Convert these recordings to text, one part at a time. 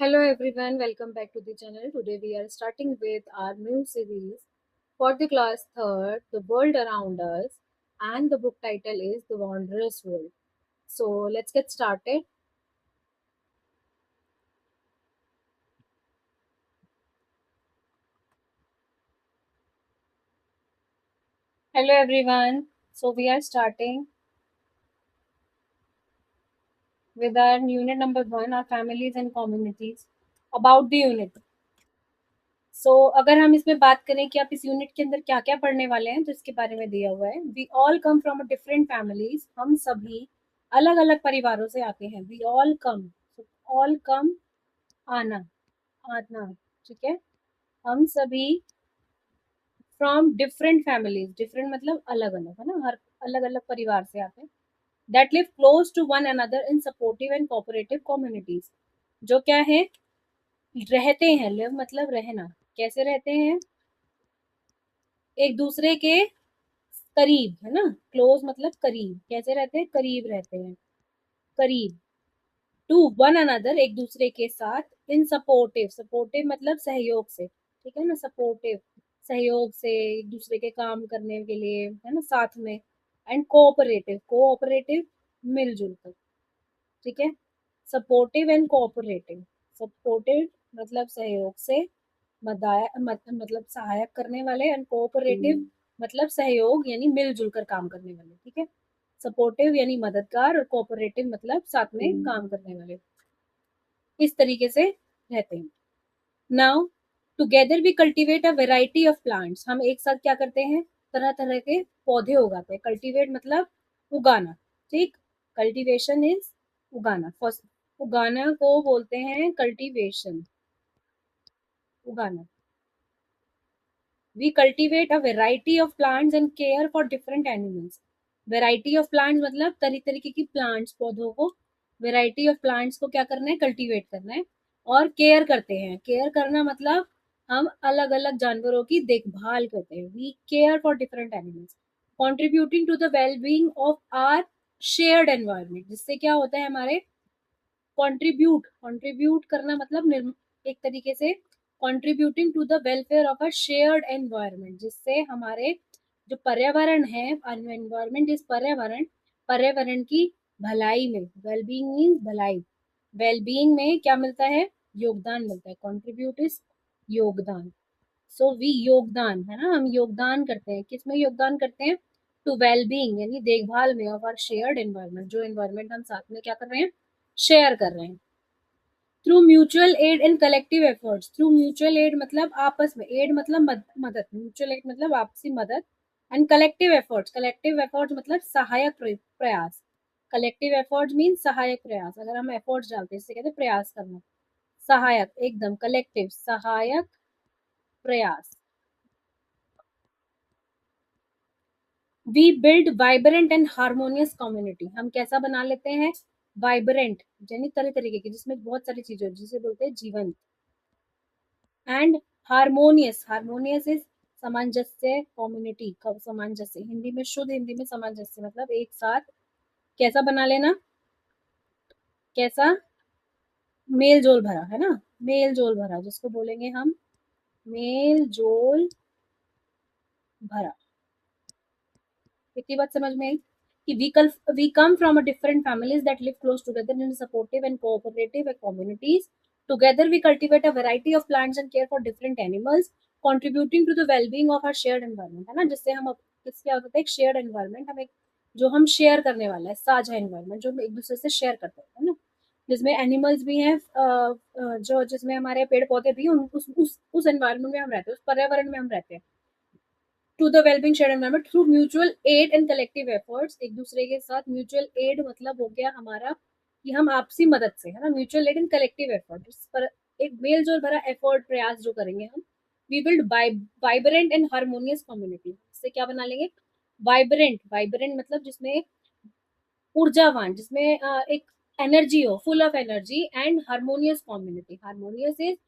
Hello everyone, welcome back to the channel. Today we are starting with our new series for the class 3rd, The World Around Us, and the book title is The Wondrous World. So let's get started. Hello everyone. So we are starting with our unit number 1, our families and communities. About the unit. अगर हम इसमें बात करें कि आप इस unit के अंदर क्या क्या पढ़ने वाले हैं तो इसके बारे में दिया हुआ है। We all come from a different families, हम सभी अलग अलग परिवारों से आते हैं। We all come, all come, आना, आना, ठीक है। हम सभी फ्रॉम डिफरेंट फैमिलीज, डिफरेंट मतलब अलग अलग, है ना, हर अलग अलग परिवार से आते हैं। That live close to one another in supportive and cooperative communities, जो क्या है, रहते हैं। लिव मतलब रहना, कैसे रहते हैं, एक दूसरे के करीब, है ना। क्लोज मतलब करीब, कैसे रहते हैं, करीब रहते हैं, करीब। टू वन अनदर, एक दूसरे के साथ। इन सपोर्टिव, सपोर्टिव मतलब सहयोग से, ठीक है ना, सपोर्टिव सहयोग से, एक दूसरे के काम करने के लिए, है ना, साथ में। एंड कोऑपरेटिव, कोऑपरेटिव मिलजुल कर, ठीक है। सपोर्टिव एंड कोऑपरेटिव, सपोर्टिव मतलब सहयोग से, मतलब सहायक करने वाले, एंड कोऑपरेटिव मतलब सहयोग यानी मिलजुल कर काम करने वाले, ठीक है। सपोर्टिव यानी मददगार और कोऑपरेटिव मतलब साथ में काम करने वाले, इस तरीके से रहते हैं। Now together we cultivate a variety of plants, हम एक साथ क्या करते हैं, तरह तरह के पौधे उगाते हैं। कल्टीवेट मतलब उगाना, ठीक। कल्टीवेशन इज उगाना, फर्स्ट उगाना को बोलते हैं कल्टीवेशन, उगाना। We cultivate a variety of plants and care for different animals. Variety of plants मतलब तरह तरीके की प्लांट्स, पौधों को, वेराइटी ऑफ प्लांट्स को क्या करना है, कल्टीवेट करना है। और केयर करते हैं, केयर करना मतलब हम अलग अलग जानवरों की देखभाल करते हैं। We care for different animals, contributing to the well being of our shared environment, जिससे क्या होता है, हमारे कंट्रीब्यूट, कंट्रीब्यूट करना मतलब एक तरीके से contributing to the welfare of a shared environment, जिससे हमारे जो पर्यावरण है, एनवायरनमेंट इस पर्यावरण, पर्यावरण की भलाई में, वेलबींग मीन्स भलाई, वेलबींग में क्या मिलता है, योगदान मिलता है। कंट्रीब्यूट इज योगदान। सो वी योगदान, है ना, हम योगदान करते हैं, किसमें योगदान करते हैं, टू वेलबींग यानी देखभाल में, ऑफ आवर शेयर्ड एनवायरनमेंट, जो एनवायरनमेंट हम साथ में क्या कर रहे हैं, शेयर कर रहे हैं। Through mutual aid and collective efforts, through mutual aid मतलब आपस में, एड मतलब मदद, म्यूचुअल एड मतलब आपसी मदद, एंड कलेक्टिव एफर्ट्स मतलब सहायक प्रयास। कलेक्टिव एफर्ट्स मीन सहायक प्रयास, अगर हम एफर्ट्स डालते हैं, इससे कहते हैं प्रयास करना। सहायक एकदम, कलेक्टिव सहायक प्रयास। We build vibrant and harmonious community, हम कैसा बना लेते हैं, वाइब्रेंट यानी तरह तरीके की, जिसमें बहुत सारी चीजें, जिसे बोलते हैं जीवन। एंड हार्मोनियस, हार्मोनियस इज सामंजस्य, कम्युनिटी का सामंजस्य, हिंदी में, शुद्ध हिंदी में सामंजस्य मतलब एक साथ कैसा बना लेना, कैसा, मेल जोल भरा, है ना, मेल जोल भरा, जिसको बोलेंगे हम मेल जोल भरा। इतनी बात समझ में आई कि we come from a different families that live close together in supportive and cooperative communities. Together we cultivate a variety of plants and care for different animals, contributing to the wellbeing of our shared environment, है ना, जिससे हम किससे क्या होता है, एक shared environment, हम एक जो हम शेयर करने वाला है, साझा एनवायरनमेंट जो हम एक दूसरे से शेयर करते हैं, है ना, जिसमें एनिमल्स भी हैं, जो जिसमें हमारे पेड़ पौधे भी हैं, उस एनवायरनमेंट में हम रहते हैं, उस पर्यावरण में हम रहते हैं। To the wellbeing share environment through mutual aid and collective efforts, एक दूसरे के साथ म्यूचुअल एड मतलब हो गया हमारा कि हम आपसी मदद से, है ना, mutual aid and collective effort, इस पर एक मेल जोल भरा एफर्ट, प्रयास जो करेंगे हम। We build vibrant and harmonious community, इससे क्या बना लेंगे, वाइब्रेंट, वाइब्रेंट मतलब जिसमें ऊर्जावान, जिसमें एक एनर्जी हो, full of energy, and harmonious community, harmonious is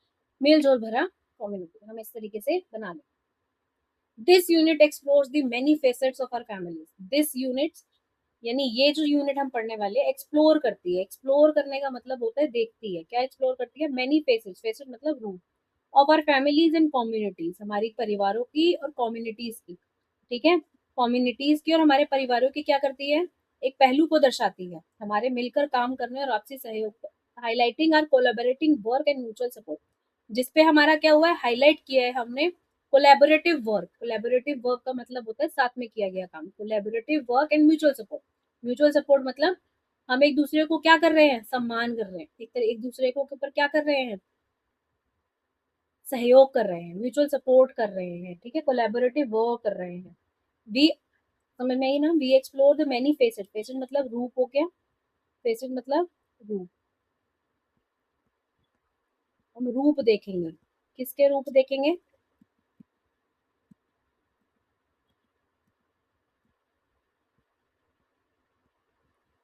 male जोल भरा कम्युनिटी, हम इस तरीके से बना लें। This unit explores the many facets of our families. This unit यानी ये जो यूनिट हम पढ़ने वाले हैं एक्सप्लोर करती है। एक्सप्लोर करने का मतलब होता है देखती है। क्या एक्सप्लोर करती है? मैनी फेसेस, फेसेस मतलब रूप of our families and communities, हमारी परिवारों की और कम्युनिटीज की। ठीक है, कम्युनिटीज की और हमारे परिवारों की क्या करती है? एक पहलू को दर्शाती है, हमारे मिलकर काम करने और आपसी सहयोग को। Highlighting our collaborating work and mutual support, जिसपे हमारा क्या हुआ है? हाईलाइट किया है हमने कोलैबोरेटिव वर्क। कोलैबोरेटिव वर्क का मतलब होता है साथ में किया गया काम। Collaborative work and mutual support. Mutual support मतलब हम एक दूसरे को क्या कर रहे हैं? सम्मान कर रहे हैं, एक दूसरे को के ऊपर क्या कर रहे हैं? सहयोग कर रहे हैं, म्यूचुअल सपोर्ट कर रहे हैं। ठीक है, कोलैबोरेटिव वर्क कर रहे हैं। वी, समझ में आई ना? We explore the many facet. Facet मतलब रूप हो गया, फेसेट मतलब रूप। हम रूप देखेंगे, किसके रूप देखेंगे?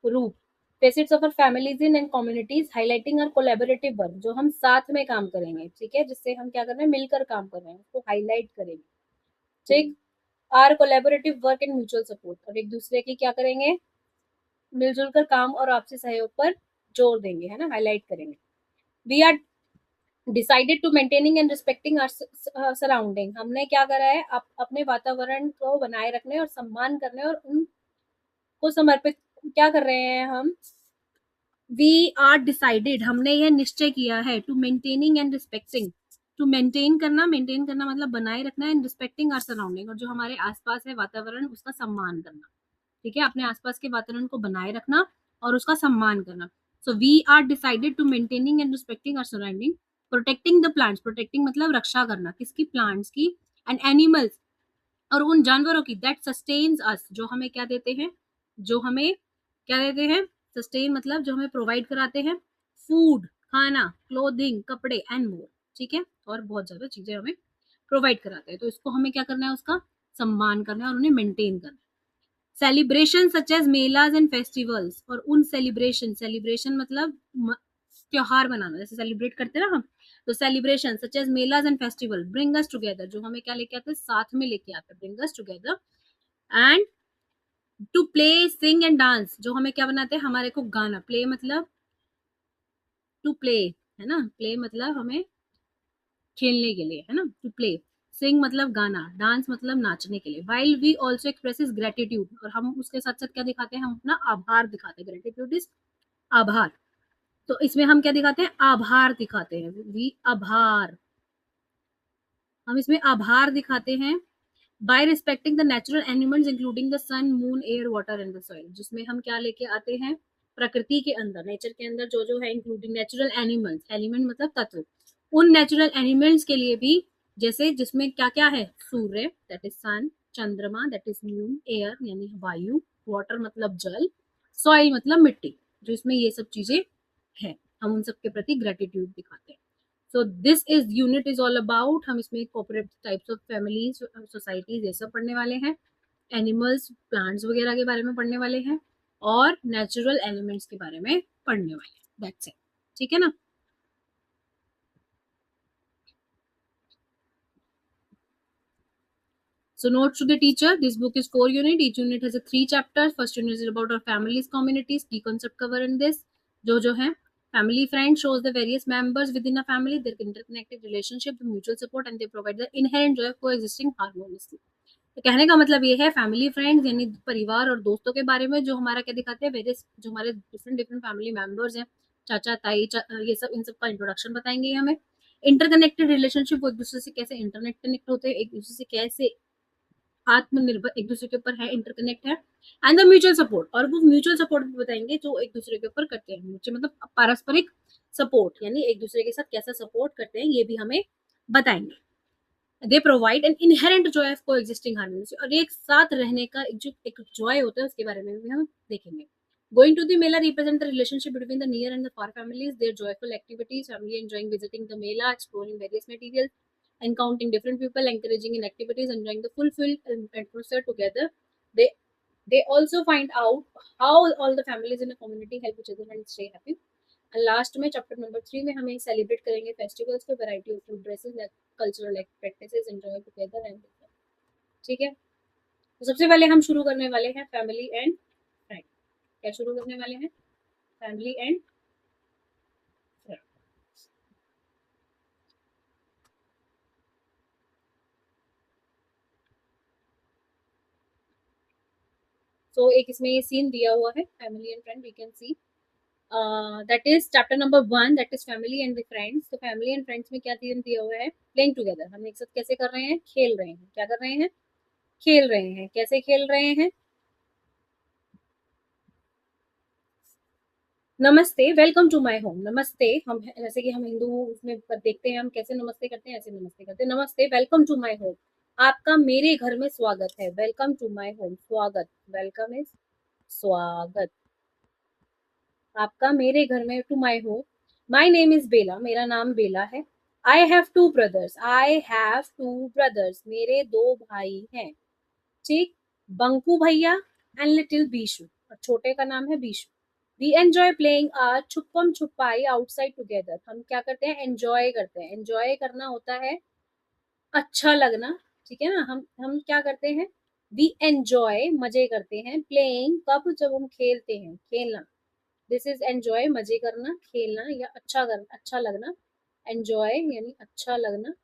रूप, facets of our families in and communities highlighting our collaborative work, जो हम साथ में काम करेंगे। ठीक है, जिससे हम क्या कर रहे हैं? मिलकर काम कर रहे हैं, उसको हाईलाइट करेंगे। ठीक, our collaborative work and mutual support, और एक दूसरे की क्या करेंगे? मिलजुल कर काम और आपसी सहयोग पर जोर देंगे, है ना, हाईलाइट करेंगे। We are decided to maintaining and respecting our surrounding, हमने क्या करा है? अपने वातावरण को बनाए रखने और सम्मान करने और उनको समर्पित क्या कर रहे हैं हम? वी आर डिसाइडेड, हमने यह निश्चय किया है, to maintaining and respecting, to maintain करना, मेंटेन करना मतलब बनाए रखना, एंड रिस्पेक्टिंग आवर सराउंडिंग, और जो हमारे आसपास है वातावरण उसका सम्मान करना। ठीक है, अपने आसपास के वातावरण को बनाए रखना और उसका सम्मान करना। So we are decided to maintaining and respecting our surrounding, protecting the plants, protecting मतलब रक्षा करना, किसकी? प्लांट्स की, एंड एनिमल्स और उन जानवरों की, दैट सस्टेन्स अस, जो हमें क्या देते हैं? जो हमें क्या देते हैं? सस्टेन मतलब जो हमें प्रोवाइड कराते हैं, फूड, खाना, क्लोथिंग, कपड़े एंड मोर। ठीक है, और बहुत ज्यादा चीजें हमें प्रोवाइड कराते हैं, तो इसको हमें क्या करना है? उसका सम्मान करना है और उन्हें मेंटेन करना है। Celebration such as melas and festivals, और उन सेलिब्रेशन, सेलिब्रेशन मतलब त्योहार मनाना, जैसे सेलिब्रेट करते हैं ना हम, तो celebration such as melas and festival bring us together, जो हमें क्या लेके आते हैं? साथ में लेके आते हैं, bring us together. And to play, sing and dance, जो हमें क्या बनाते हैं? हमारे को गाना, प्ले मतलब टू प्ले, है ना, प्ले मतलब हमें खेलने के लिए, है ना, टू प्ले। सिंग मतलब गाना, डांस मतलब नाचने के लिए। While we also expresses gratitude, और हम उसके साथ साथ क्या दिखाते हैं? हम अपना आभार दिखाते हैं। ग्रेटिट्यूड इज आभार, तो इसमें हम क्या दिखाते हैं? आभार दिखाते हैं, वी आभार, हम इसमें आभार दिखाते हैं। By respecting the natural animals including the sun, moon, air, water and the soil, जिसमें हम क्या लेके आते हैं? प्रकृति के अंदर, नेचर के अंदर जो जो है, इंक्लूडिंग नेचुरल एनिमल्स, एलिमेंट मतलब तत्व, उन नेचुरल एनिमल्स के लिए भी, जैसे जिसमें क्या क्या है? सूर्य दैट इज सन, चंद्रमा दैट इज मून, एयर यानी वायु, वाटर मतलब जल, सॉइल मतलब मिट्टी, जो इसमें ये सब चीजें है, हम उन सब के प्रति ग्रेटिट्यूड दिखाते हैं। So this is unit is all about, हम इसमें cooperate types of families, societies, ये सब पढ़ने वाले हैं। एनिमल्स, प्लांट्स वगैरह के बारे में पढ़ने वाले हैं, और नेचुरल एलिमेंट्स के बारे में पढ़ने वाले हैं। दैट्स इट, ठीक है ना? So notes to the teacher, this book is 4 unit, each unit has a 3 chapters. First unit is about our families, communities, key concept cover in this, जो है family friend shows the various members within a family, their interconnected relationship, the mutual support, and they provide the inherent joy of coexisting harmoniously. तो कहने का मतलब ये है, family friends यानी परिवार और दोस्तों के बारे में जो हमारा क्या दिखाते हैं? वेरियस, जो हमारे डिफरेंट डिफरेंट फैमिली मेंबर्स हैं, चाचा ताई ये सब, इन सब का इंट्रोडक्शन बताएंगे हमें। इंटरकनेक्टेड रिलेशनशिप, वो एक दूसरे से कैसे इंटरनेट कनेक्ट होते हैं, एक दूसरे से कैसे आत्मनिर्भर एक दूसरे के ऊपर है, इंटरकनेक्ट है। एंड द म्यूचुअल सपोर्ट, और वो म्यूचुअल सपोर्ट भी बताएंगे जो एक दूसरे के ऊपर करते हैं, म्यूचुअल मतलब पारस्परिक सपोर्ट, यानी एक दूसरे के साथ कैसा सपोर्ट करते हैं, ये भी हमें बताएंगे। They provide an inherent Joy of को एग्जिस्टिंग हार्मनी, और एक साथ रहने का एक जो एक जॉय होता है उसके बारे में भी हम देखेंगे। Going to the Mela represent the relationship between the near and the far families, their joyful activities, family enjoying visiting the Mela, exploring various materials, encountering different people, encouraging in activities, enjoying the fulfilled atmosphere together. They they also find out how all the families in a community help each other and stay happy. And last में chapter number 3 में हमें celebrate करेंगे festivals को, variety of food, dresses, cultural practices, enjoy together and. ठीक है, तो सबसे पहले हम शुरू करने वाले हैं फैमिली एंड फ्रेंड। क्या शुरू करने वाले हैं? फैमिली एंड सो एक इसमें ये सीन दिया हुआ है, family and friend, we can see that is chapter number 1, that is family and friends. तो फैमिली एंड फ्रेंड्स में क्या सीन दिया हुआ है? Playing together. हम एक साथ कैसे कर रहे हैं? खेल रहे हैं। क्या कर रहे हैं? खेल रहे हैं। कैसे खेल रहे हैं? नमस्ते, वेलकम टू माय होम। नमस्ते, हम जैसे कि हम हिंदू उसमें देखते हैं हम कैसे नमस्ते करते हैं, ऐसे नमस्ते करते हैं। नमस्ते, वेलकम टू माय होम। आपका मेरे घर में स्वागत है। वेलकम टू माय होम, स्वागत। वेलकम इज स्वागत। आपका मेरे घर में, to my home. My name is Bela, मेरा नाम बेला है। I have two brothers, I have two brothers, मेरे दो भाई हैं। ठीक। बंकू भैया एंड लिटिल बीशू, और छोटे का नाम है Bishu. We enjoy playing are छुपम छुपाई आउटसाइड टुगेदर। हम क्या करते हैं? एंजॉय करते हैं। एंजॉय करना होता है अच्छा लगना। ठीक है ना? हम क्या करते हैं? वी एंजॉय, मजे करते हैं। प्लेइंग कब? जब हम खेलते हैं, खेलना। दिस इज एंजॉय, मजे करना, खेलना या अच्छा करना, अच्छा लगना। एंजॉय यानी अच्छा लगना।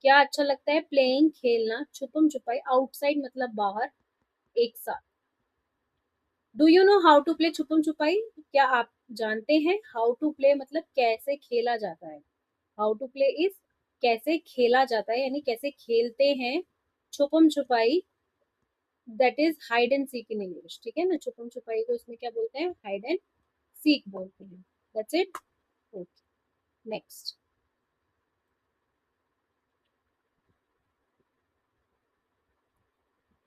क्या अच्छा लगता है? प्लेइंग, खेलना। छुपम छुपाई, आउटसाइड मतलब बाहर, एक साथ। Do you know how to play छुपम छुपाई? क्या आप जानते हैं? हाउ टू प्ले मतलब कैसे खेला जाता है। हाउ टू प्ले इज कैसे खेला जाता है, यानी कैसे खेलते हैं। छुपम छुपाई that is hide and seek in English. ठीक है ना? छुपम छुपाई को इसमें क्या बोलते हैं? हाइड एंड सीक बोलते हैं। That's it. Okay, next.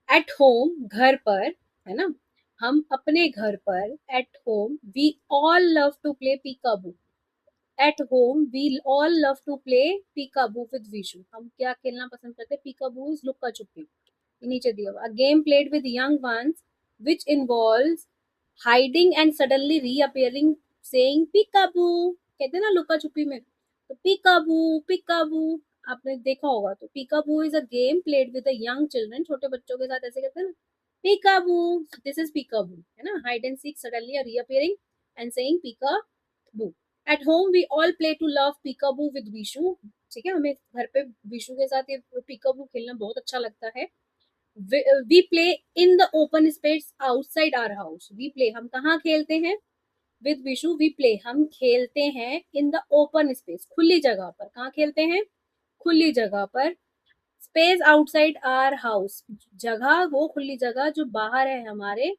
At home, घर पर, है ना? हम अपने घर पर, at home we all love to play peekaboo. At home we all love to play peekaboo with Vishu. हम क्या खेलना पसंद करते हैं? पीकाबू इज लुक्का छुपी। नीचे दिया हुआ, game played with young ones which involves hiding and suddenly reappearing saying peekaboo. कहते हैं ना लुक्का छुपी में, तो पीकाबू, पीकाबू आपने देखा होगा। तो peekaboo is a game played with young children. छोटे बच्चों के साथ ऐसे कहते हैं ना, पीकाबू। दिस इज पीकाबू, है ना? Hide and seek, suddenly reappearing and saying peekaboo. At home we all play to love peekaboo with Vishu. ठीक है, हमें घर पे विशु के साथ ये पीकाबू खेलना बहुत अच्छा लगता है। We play in the open space outside our house. We play, हम कहाँ खेलते हैं? विद विशु वी प्ले, हम खेलते हैं इन द ओपन स्पेस, खुली जगह पर। कहाँ खेलते हैं? खुली जगह पर। स्पेस आउटसाइड आवर हाउस, जगह वो खुली जगह जो बाहर है हमारे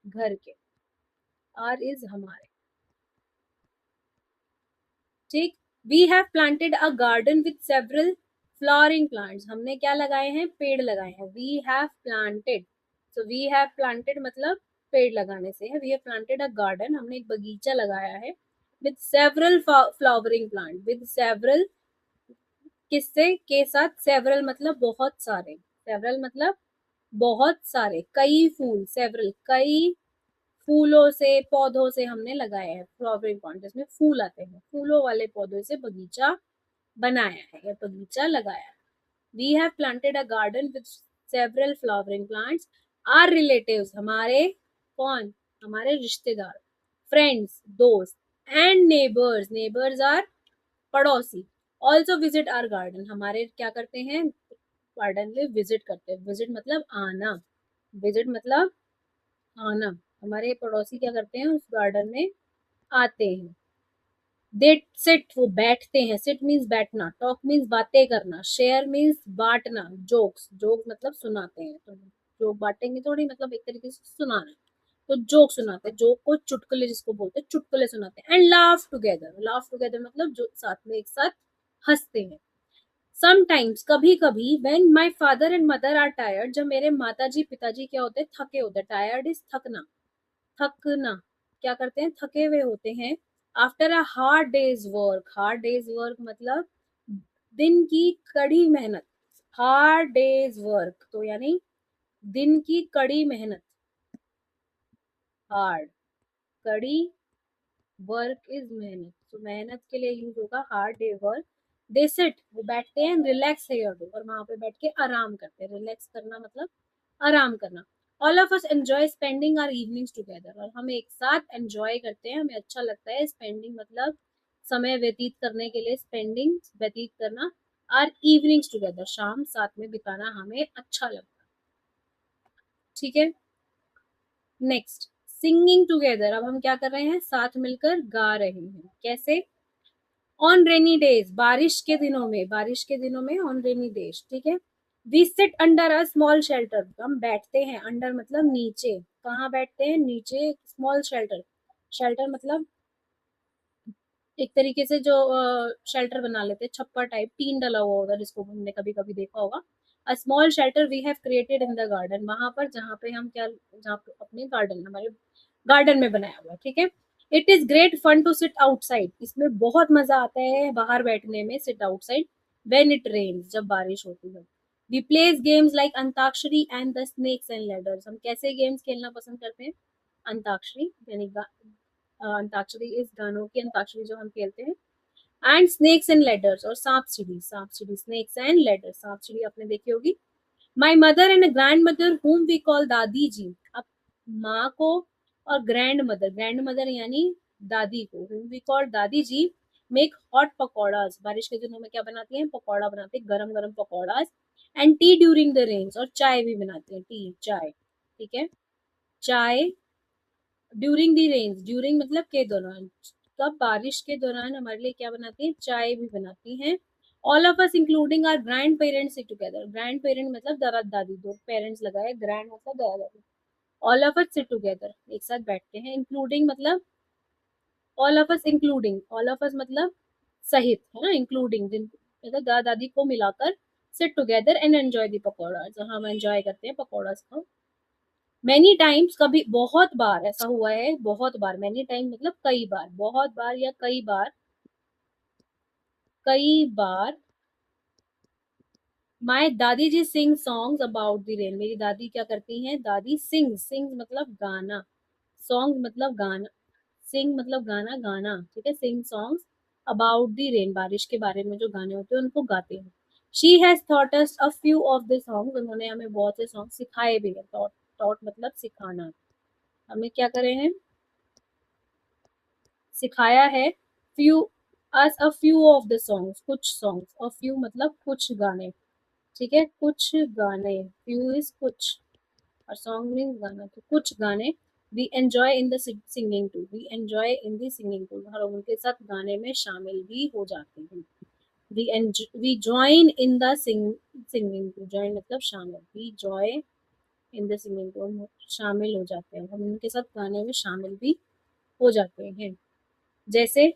घर के। आर इज हमारे। ठीक। We have planted a garden with several flowering plants. हमने क्या लगाए हैं? पेड़ लगाए हैं। We have planted, so we have planted मतलब पेड़ लगाने से है। We have planted a garden, हमने एक बगीचा लगाया है। With several flowering plant, with several किससे के साथ? सेवरल मतलब बहुत सारे। सेवरल मतलब बहुत सारे, कई फूल। सेवरल कई फूलों से, पौधों से हमने लगाया है फ्लावरिंग प्लांट, जिसमें फूल आते हैं। फूलों वाले पौधों से बगीचा बनाया है या बगीचा लगाया है। We have planted a garden with several flowering plants. Our relatives, हमारे कौन? हमारे रिश्तेदार। फ्रेंड्स, दोस्त। एंड नेबर्स, नेबर्स आर पड़ोसी। ऑल्सो विजिट आर गार्डन, हमारे क्या करते हैं? गार्डन में विजिट करते हैं। विजिट मतलब आना। विजिट मतलब आना। हमारे पड़ोसी क्या करते हैं? उस गार्डन में आते हैं। दे सिट, वो बैठते हैं। सिट मीन्स बैठना। टॉक मीन्स बातें करना। शेयर मीन्स बांटना। जोक्स, जोक मतलब सुनाते हैं। तो जोक बांटेंगे थोड़ी, मतलब एक तरीके से सुनाना। तो जोक सुनाते हैं। जोक को चुटकुले जिसको बोलते हैं, चुटकुले सुनाते हैं। And laugh together, laugh together मतलब जो साथ में एक साथ हंसते हैं। समटाइम्स, कभी कभी, when my father and mother are tired, जब मेरे माताजी पिताजी क्या होते हैं? थके होते हैं। Tired is थकना। थकना, क्या करते हैं? थके हुए होते हैं। After a hard days work, hard days work मतलब दिन की कड़ी मेहनत। हार्ड डेज वर्क तो यानी दिन की कड़ी मेहनत। हार्ड, कड़ी, वर्क इज मेहनत, तो मेहनत के लिए यूज होगा hard day work. They sit, वो बैठते हैं। रिलैक्स है और वहां पे बैठ के आराम करते हैं। रिलैक्स करना मतलब आराम करना। All of us enjoy spending our evenings together, और हम एक साथ एंजॉय करते हैं, हमें अच्छा लगता है। स्पेंडिंग मतलब समय व्यतीत करने के लिए, स्पेंडिंग व्यतीत करना, आर इवनिंग्स टुगेदर शाम साथ में बिताना हमें अच्छा लगता है। ठीक है, नेक्स्ट सिंगिंग टुगेदर। अब हम क्या कर रहे हैं, साथ मिलकर गा रहे हैं। कैसे? ऑन रेनी डेज, बारिश के दिनों में, बारिश के दिनों में ऑन रेनी डेज। ठीक है, we sit under a small shelter, हम बैठते हैं, अंडर मतलब नीचे, कहाँ बैठते हैं, नीचे, स्मॉल शेल्टर, शेल्टर मतलब एक तरीके से जो शेल्टर बना लेते हैं, छप्पर टाइप, टीन डला हुआ होगा, जिसको हमने कभी कभी देखा होगा। A small shelter we have created in the garden, वहां पर जहाँ पे हम क्या, जहाँ पे अपने गार्डन, हमारे गार्डन में बनाया हुआ है। ठीक है, it is great fun to sit outside, इसमें बहुत मजा आता है बाहर बैठने में, sit outside, when it rains, जब बारिश होती है। We plays games like Antakshari and the snakes and ladders, हम कैसे गेम्स खेलना पसंद करते हैं, अंताक्षरी यानी अंताक्षरी इस गानों की अंताक्षरी जो हम खेलते हैं, एंड स्नेक्स एंड लेडर्स, और सांप सीढ़ी, सांप सीढ़ी, स्नेक्स एंड लेडर्स, सांप सीढ़ी आपने देखी होगी। My mother and grandmother whom we call दादी जी, अब माँ को और ग्रैंड मदर यानी दादी को, हुम वी कॉल दादी जी, मेक हॉट पकौड़ाज, बारिश के दिनों में क्या बनाती हैं, पकौड़ा बनाते हैं, गरम गरम pakoras, and tea during the rains, और चाय भी बनाते हैं, टी चाय। ठीक है, चाय ड्यूरिंग दी रेन्स, ड्यूरिंग मतलब के दौरान, तब बारिश के दौरान हमारे लिए क्या बनाती है, चाय भी बनाती हैं। All of us including our grand parents sit together, grand parent मतलब दादा दादी, दो पेरेंट्स लगाए, ग्रैंड मतलब दादा दादी, all of us sit together एक साथ बैठते हैं, इंक्लूडिंग मतलब all of us including, all of अस मतलब सहित, है ना, इंक्लूडिंग जिन मतलब दादा दादी को मिलाकर, सिट टुगेदर एंड एंजॉय दी पकौड़ा, जहाँ हम एंजॉय करते हैं पकौड़ा को। मैनी टाइम्स, कभी बहुत बार ऐसा हुआ है, बहुत बार, मैनी टाइम मतलब कई बार, बहुत बार या कई बार, कई बार, my dadi ji sing songs about the rain, मेरी दादी क्या करती हैं, दादी सिंग, सिंग मतलब गाना, सॉन्ग मतलब गाना, सिंग मतलब गाना, गाना, ठीक है, सिंग सॉन्ग्स अबाउट द रेन, बारिश के बारे में जो गाने होते हैं उनको गाते हैं। She has thought us a few of the songs, उन्होंने हमें बहुत से सॉन्ग सिखाए भी हैं, टॉट, टॉट मतलब सिखाना, हमें क्या करे हैं, सिखाया है। Few, us a few of the songs, कुछ सॉन्ग्स, और फ्यू मतलब कुछ गाने। ठीक है, कुछ गाने, फ्यू इज कुछ, और सॉन्ग मीन्स गाना, तो कुछ गाने। We enjoy in the singing too, we enjoy in the singing too, हम उनके साथ गाने में शामिल भी हो जाते हैं। We join in the singing too, join मतलब शामिल, we joy in the singing too, हम शामिल हो जाते हैं, हम उनके साथ गाने में शामिल भी हो जाते हैं। जैसे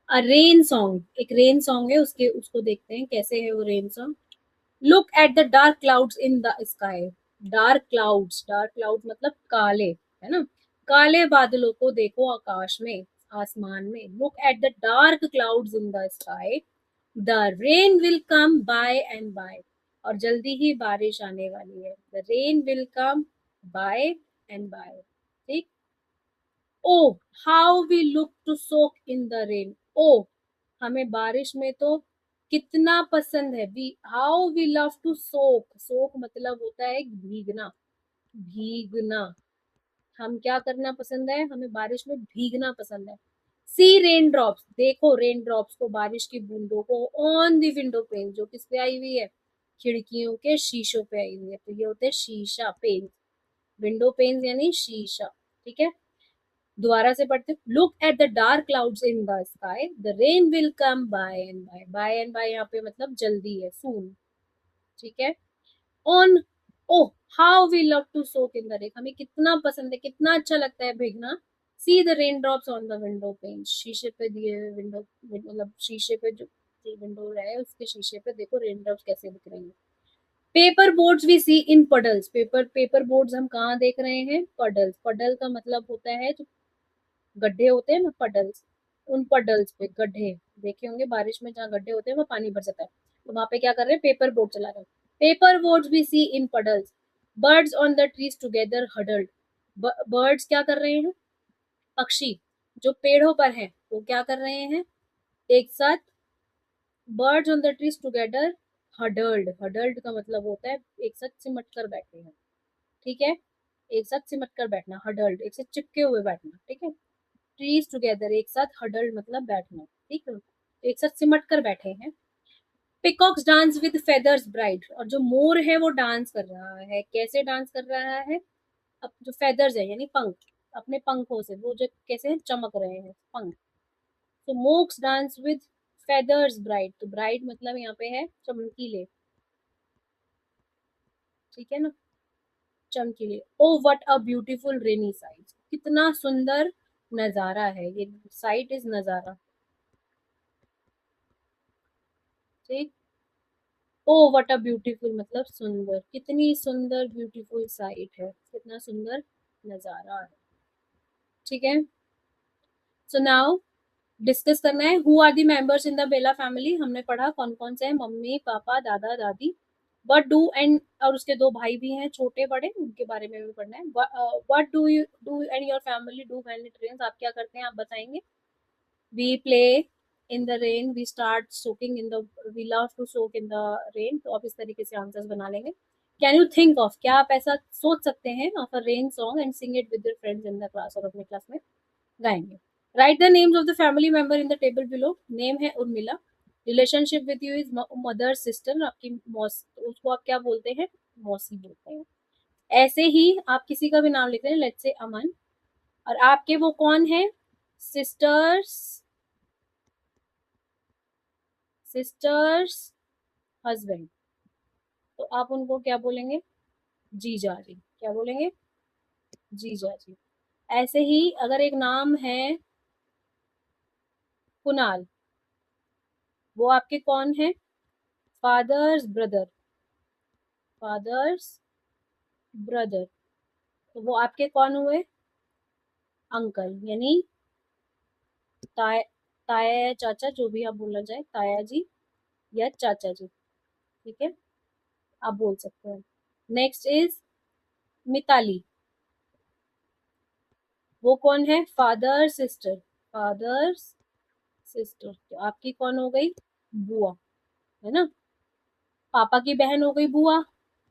रेन सॉन्ग, एक रेन सॉन्ग है, उसके उसको देखते हैं कैसे है वो rain song. Look at the dark clouds in the sky, dark clouds, dark cloud मतलब काले, है ना, काले बादलों को देखो आकाश में, आसमान में। Look at the dark clouds in the sky, the rain will come by and by, और जल्दी ही बारिश आने वाली है, the rain will come by and by. ठीक, oh how we look to soak in the rain, ओ हमें बारिश में तो कितना पसंद है, we how we love to soak, soak मतलब होता है भीगना, भीगना, हम क्या करना पसंद है, हमें बारिश में भीगना पसंद है। सी रेन ड्रॉप्स, देखो रेन ड्रॉप्स को, बारिश की बूंदों को, ऑन दी विंडो पेन, जो किस पे आई हुई है, खिड़कियों के शीशों पे आई हुई है, तो ये होते हैं शीशा, पेन, विंडो पेन यानी शीशा। ठीक है, दोबारा से पढ़ते, look at the dark clouds in the sky, the rain will come by and by, by and by यहाँ पे मतलब जल्दी है, सून। ठीक है, on, oh how we love to soak in the rain, हमें कितना पसंद है, कितना अच्छा लगता है भीगना। See the rain drops on the window pane, शीशे पे दिए हुए विंडो, मतलब शीशे पे जो विंडो है उसके शीशे पे देखो रेन ड्रॉप्स कैसे दिख रहे हैं। Paper boards we see in puddles, paper, paper boards हम कहाँ देख रहे हैं, पडल्स, पडल का मतलब होता है जो गड्ढे होते हैं ना, पडल्स, उन पडल्स पे गड्ढे देखे होंगे, बारिश में जहाँ गड्ढे होते हैं वो पानी भर जाता है, तो वहां पे क्या कर रहे हैं, पेपर बोट चला रहे हैं। पेपर बोट्स भी see in puddles, birds on the trees together huddled, birds क्या कर रहे हैं, पक्षी जो पेड़ों पर हैं वो क्या कर रहे हैं, एक साथ, birds on the trees together huddled, huddled का मतलब होता है एक साथ सिमट कर बैठे हैं। ठीक है, एक साथ सिमट कर बैठना, हडल्ड एक साथ चिपके हुए बैठना, ठीक है। ट्रीज टुगेदर एक साथ, हडल्ड मतलब बैठना, ठीक है, एक साथ सिमट कर बैठे हैं। Peacocks dance with feathers bright, और जो मोर है वो डांस कर रहा है, कैसे डांस कर रहा है, अब जो फेदर्स है यानी पंख, अपने पंखों से वो जो कैसे चमक रहे हैं पंख। तो MOOCs dance with feathers bright, तो ब्राइट मतलब यहाँ पे है चमकीले, ठीक है ना, चमकीले। Oh what a beautiful rainy site, कितना सुंदर नजारा है ये, साइट इज नजारा, ठीक। ओ व्हाट अ ब्यूटीफुल मतलब सुंदर, कितनी सुंदर ब्यूटीफुल साइट है, कितना सुंदर नजारा है, ठीक है। सो नाउ डिस्कस करना है, who are the members in the Bela family, हमने पढ़ा कौन कौन से हैं, मम्मी पापा दादा दादी। व्हाट डू एंड, और उसके दो भाई भी हैं छोटे बड़े, उनके बारे में भी पढ़ना है। What do you do and your family do when it rains, आप क्या करते हैं आप बताएंगे। We play in the rain, we start soaking in the, we love to soak in the rain, तो आप इस तरीके से आंसर्स बना लेंगे। कैन यू थिंक ऑफ, क्या आप ऐसा सोच सकते हैं of a rain song and sing it with your friends in the class, और अपने क्लास में गाएंगे। Write the names of the family member in the table below, name है Urmila, relationship with you is mother sister, आपकी मौस, उसको आप क्या बोलते हैं, मौसी बोलते हैं। ऐसे ही आप किसी का भी नाम लिख रहे हैं, लेट्स से अमन, और आपके वो कौन है, सिस्टर्स, सिस्टर्स हस्बैंड, तो आप उनको क्या बोलेंगे, जीजा जी, क्या बोलेंगे, जीजा जी। ऐसे ही अगर एक नाम है कुणाल, वो आपके कौन है, फादर्स ब्रदर, फादर्स ब्रदर, तो वो आपके कौन हुए, अंकल, यानी ताया, ताया या चाचा, जो भी आप बोलना चाहे, ताया जी या चाचा जी, ठीक है, आप बोल सकते हैं। नेक्स्ट इज मिताली, वो कौन है, फादर सिस्टर, फादर्स सिस्टर, तो आपकी कौन हो गई, बुआ, है ना। पापा की बहन हो गई बुआ,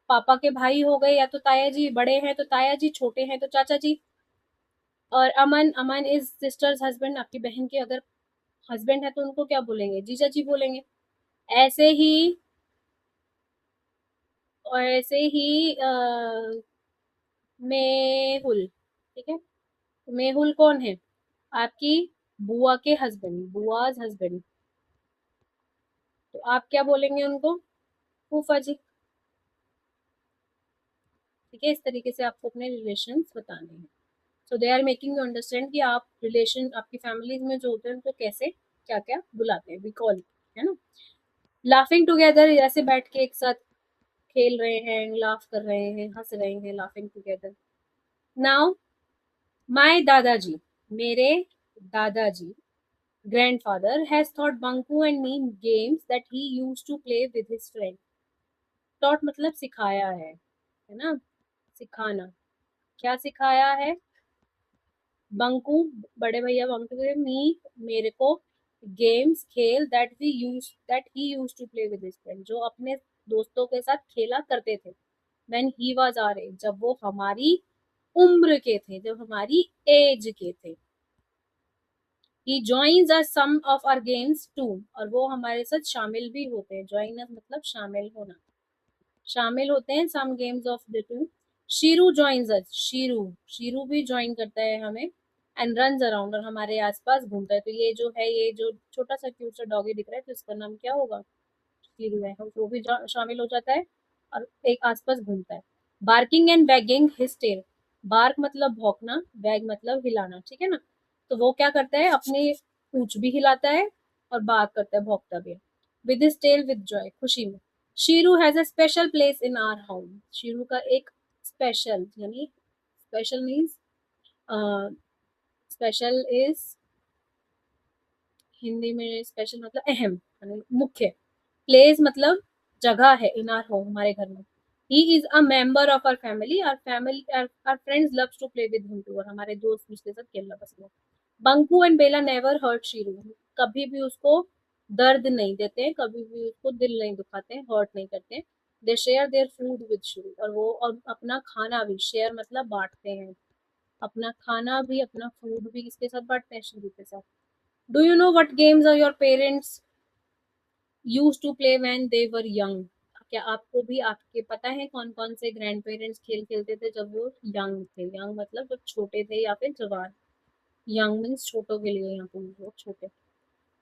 पापा के भाई हो गए या तो ताया जी, बड़े हैं तो ताया जी, छोटे हैं तो चाचा जी। और अमन, अमन इज सिस्टर्स हस्बैंड, आपकी बहन के अगर हस्बैंड है तो उनको क्या बोलेंगे, जीजा जी बोलेंगे। ऐसे ही, और ऐसे ही मेहुल, ठीक है, तो मेहुल कौन है, आपकी बुआ के हस्बैंड, बुआज हस्बैंड, तो आप क्या बोलेंगे उनको, फूफा जी, ठीक है। इस तरीके से आपको अपने रिलेशन बताने हैं। So they are making you understand कि आप रिलेशन आपकी फैमिलीज में जो होते हैं उनको कैसे क्या क्या बुलाते हैं, वी कॉल, है ना। लाफिंग टुगेदर, जैसे बैठ के एक साथ खेल रहे हैं, लाफ कर रहे हैं, हंस रहे हैं, लाफिंग टुगेदर। नाउ माय दादाजी, मेरे दादाजी, grandfather has taught Banku and me games that he used to play with his friend. Taught मतलब सिखाया है ना, सिखाना, क्या सिखाया है, बंकू, बड़े भैया बंकू ने मी, मेरे को, गेम्स खेल, that he use to play with his friend, जो अपने दोस्तों के साथ खेला करते थे। When he was our age, जब वो हमारी उम्र के थे, जब हमारी एज के थे। He joins us some of our games too, और वो हमारे साथ शामिल भी होते हैं, ज्वाइन अस मतलब शामिल होना, शामिल होते हैं some games of the too. Shiru joins us, Shiru, Shiru भी ज्वाइन करता है हमें, एंड रन्स अराउंड, और हमारे आसपास घूमता है। तो ये जो है, ये जो छोटा सा क्यूट सा डॉगी दिख रहा है, तो इसका नाम क्या होगा, शीरू है, वो भी शामिल हो जाता है और एक आसपास घूमता है। Barking and wagging his tail, bark मतलब भौंकना, वैग मतलब हिलाना, ठीक है ना। तो वो क्या करता है, अपनी पूंछ भी हिलाता है और बार्क करता है, भौंकता भी है। With his tail, with joy, खुशी में। Sheeru has a special place in our home, Sheeru का एक स्पेशल, यानी special means, special is, Hindi में स्पेशल मतलब अहम, यानी मुख्य। प्लेस मतलब जगह है, इन आवर होम, हमारे घर में। He is a member of our family, our family, our friends loves to play with him too, और हमारे दोस्त उसके साथ खेलना पसंद है। Banku and Bela never hurt Shiru, कभी भी उसको दर्द नहीं देते हैं, कभी भी उसको दिल नहीं दुखाते हैं, हर्ट नहीं करते हैं। They share their food with you, और अपना खाना भी, शेयर मतलब बांटते हैं, अपना खाना भी, अपना फूड भी किसके साथ बांटते हैं? शिशु के साथ। Do you know what games are your parents used to play when they were young? क्या आपको भी आपके पता है कौन कौन से ग्रैंड पेरेंट्स खेल खेलते थे जब वो यंग थे? यंग मतलब जब छोटे थे या फिर जवान। यंग मीन्स छोटों के लिए, यहाँ पे वो छोटे।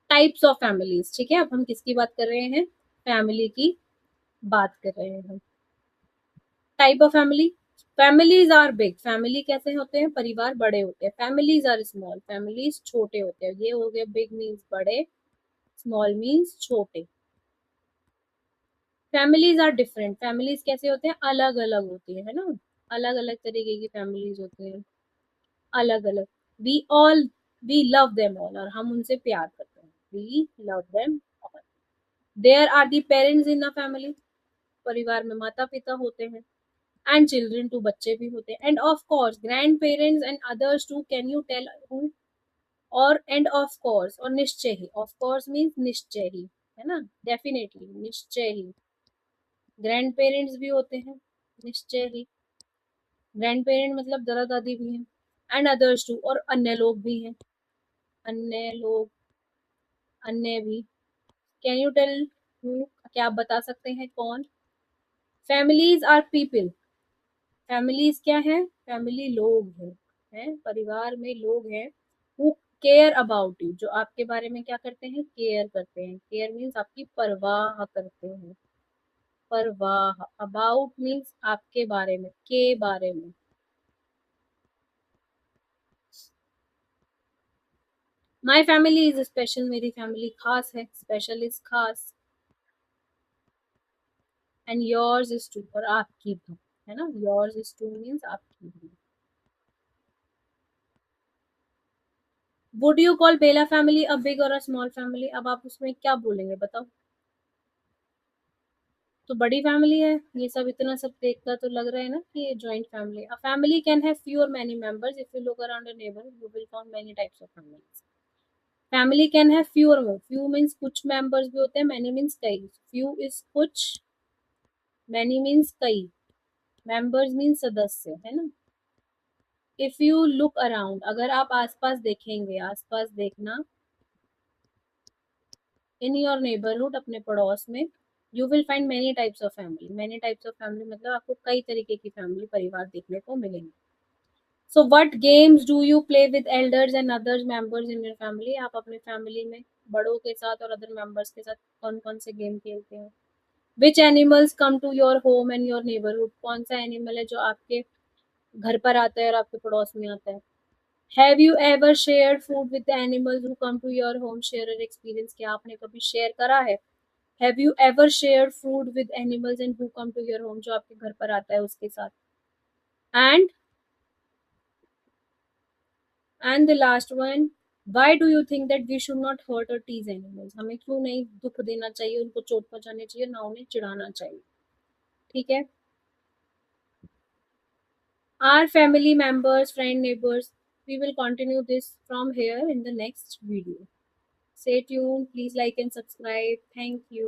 टाइप्स ऑफ फैमिलीज, ठीक है, अब हम किसकी बात कर रहे हैं? फैमिली की बात कर रहे हैं हम। Type of family, families are big, family कैसे होते हैं? परिवार बड़े होते हैं। फैमिलीज आर स्मॉल, फैमिलीज छोटे होते हैं। ये हो गए, बिग मीन्स बड़े, स्मॉल मीन्स छोटे। फैमिलीज आर डिफरेंट, फैमिलीज कैसे होते हैं? अलग अलग होती है ना, अलग अलग तरीके की फैमिलीज होती हैं, अलग अलग। We all, we love them all, और हम उनसे प्यार करते हैं। We love them all. There are the parents in a family, परिवार में माता पिता होते हैं। एंड चिल्ड्रन टू, बच्चे भी होते हैं। And of course grandparents and others too, can you tell who? और एंड ऑफ कोर्स, और निश्चय ही, ऑफ कोर्स मीन्स निश्चय ही, है ना, डेफिनेटली, निश्चय ही। ग्रैंड पेरेंट्स भी होते हैं, निश्चय ही। ग्रैंड पेरेंट मतलब दादा दादी भी हैं। एंड अदर्स टू, और अन्य लोग भी हैं, अन्य लोग, अन्य भी। Can you tell who? क्या आप बता सकते हैं कौन? फैमिलीज आर पीपल, फैमिलीज क्या है? फैमिली लोग हैं, परिवार में लोग हैं। हु केयर अबाउट यू, जो आपके बारे में क्या करते हैं? केयर करते हैं। केयर मीन्स आपकी परवाह करते हैं, परवाह। अबाउट मीन्स आपके बारे में, के बारे में। माई फैमिली इज स्पेशल, मेरी फैमिली खास है, स्पेशल इज खास। एंड योर्स इज टू, और आपकी भी, है ना, योर्स इज टू मीन्स आपकी भी। Would you call Bella family a big or a small family? अब आप उसमें क्या बोलेंगे बताओ? तो बड़ी फैमिली है, ये सब इतना सब देखकर तो लग रहा है ना कि ये joint family. A family can have few or many members. If you look around a neighborhood, you will find many types of families. Family can have few or more. Few means कुछ members भी होते हैं, many means कई। Few is कुछ, many means कई, members means सदस्य, है ना। इफ यू लुक अराउंड, अगर आप आसपास देखेंगे, आसपास देखना, इन योर नेबरहुड, अपने पड़ोस में, you will find many types of family. Many types of family मतलब आपको कई तरीके की फैमिली, परिवार देखने को मिलेंगे। So what games do you play with elders and others members in your family? आप अपने फैमिली में बड़ों के साथ और अदर मेंबर्स के साथ कौन कौन से गेम खेलते हैं? Which animals come to your home and your neighbourhood? कौन सा एनिमल है जो आपके घर पर आता है और आपके पड़ोस में आता है? Have you ever shared food with the animals who come to your home? Share experience, क्या आपने कभी शेयर करा है? Have you ever shared food with animals and who come to your home, जो आपके घर पर आता है उसके साथ? And the last one, why do you think that we should not hurt or tease animals? हमें क्यों नहीं दुख देना चाहिए, उनको चोट पहुंचानी चाहिए, ना उन्हें चिढ़ाना चाहिए? ठीक है। Our family members, friend, neighbors, we will continue this from here in the next video. Stay tuned, please like and subscribe. Thank you.